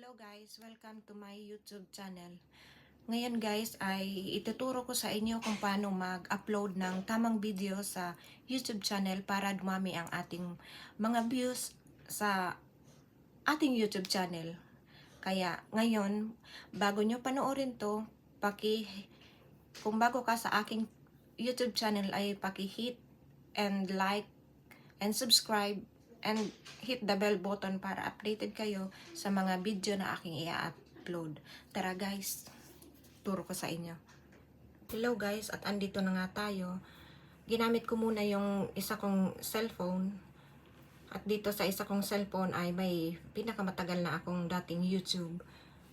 Hello guys, welcome to my YouTube channel. Ngayon guys ay ituturo ko sa inyo kung paano mag-upload ng tamang video sa YouTube channel para dumami ang ating mga views sa ating YouTube channel. Kaya ngayon, bago nyo panoorin to, kung bago ka sa aking YouTube channel ay paki-hit and like and subscribe and hit the bell button para updated kayo sa mga video na aking i-upload. Tara guys, turo ko sa inyo. Hello guys, at andito na nga tayo. Ginamit ko muna yung isa kong cellphone. At dito sa isa kong cellphone ay may pinakamatagal na akong dating YouTube.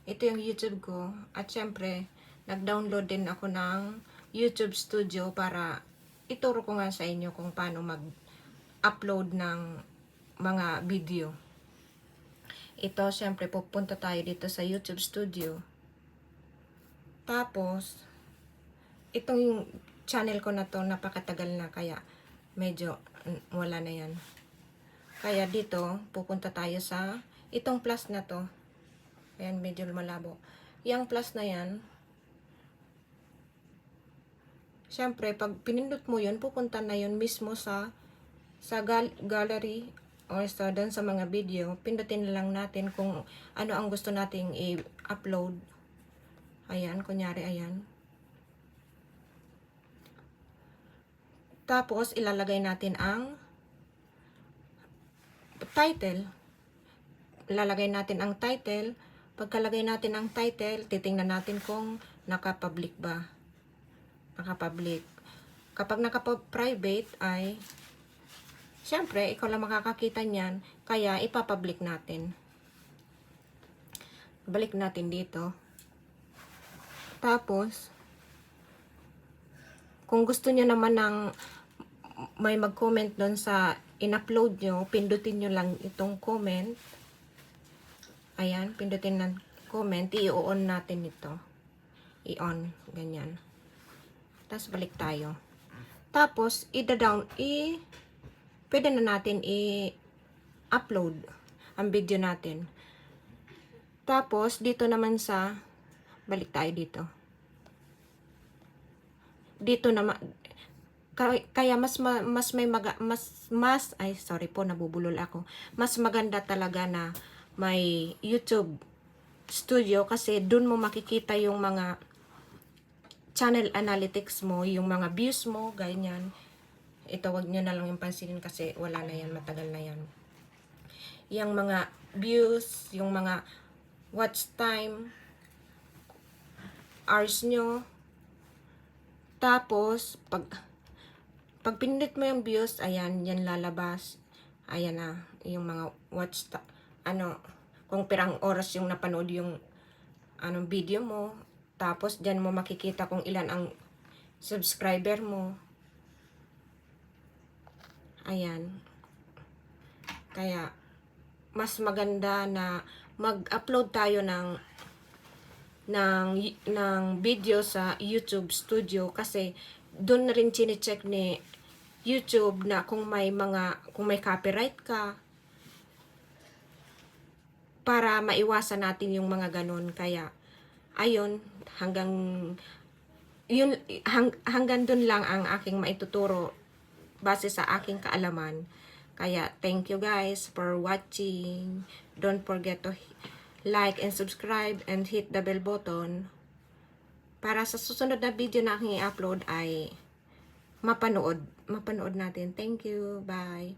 Ito yung YouTube ko. At syempre, nag-download din ako ng YouTube Studio para ituro ko nga sa inyo kung paano mag-upload ng mga video. Ito, syempre, pupunta tayo dito sa YouTube Studio. Tapos, itong channel ko na to, napakatagal na, kaya medyo wala na yan. Kaya dito, pupunta tayo sa itong plus na to. Ayan, medyo malabo. Yang plus na yan, syempre, pag pinindot mo yun, pupunta na yun mismo sa gallery o doon sa mga video. Pindutin lang natin kung ano ang gusto nating i-upload. Ayan, kunyari, ayan. Tapos, ilalagay natin ang title. Ilalagay natin ang title. Pagkalagay natin ang title, titingnan natin kung naka-public ba. Naka-public. Kapag naka-private ay syempre, ikaw lang makakakita niyan, kaya ipapublic natin. Balik natin dito. Tapos, kung gusto niyo naman ng may mag-comment doon sa in-upload nyo, pindutin nyo lang itong comment. Ayan, pindutin ng comment, i-on natin ito. I-on, ganyan. Tapos, balik tayo. Tapos, pwede na natin i-upload ang video natin. Tapos, dito naman sa, balik tayo dito. Dito naman, kaya nabubulol ako. Mas maganda talaga na may YouTube Studio kasi dun mo makikita yung mga channel analytics mo, yung mga views mo, ganyan. Ito, wag nyo na lang yung pansinin kasi wala na yan, matagal na yan. Yung mga views, yung mga watch time, hours nyo. Tapos, pag pinindot mo yung views, ayan, yan lalabas. Ayan na, yung mga watch kung pirang oras yung napanood yung video mo. Tapos, dyan mo makikita kung ilan ang subscriber mo. Ayan. Kaya, mas maganda na mag-upload tayo ng video sa YouTube Studio kasi doon na rin chine-check ni YouTube na kung may copyright ka para maiwasan natin yung mga ganun. Kaya, ayun, hanggang dun lang ang aking maituturo base sa aking kaalaman. Kaya, thank you guys for watching. Don't forget to like and subscribe and hit the bell button para sa susunod na video na aking i-upload ay mapanood natin. Thank you. Bye.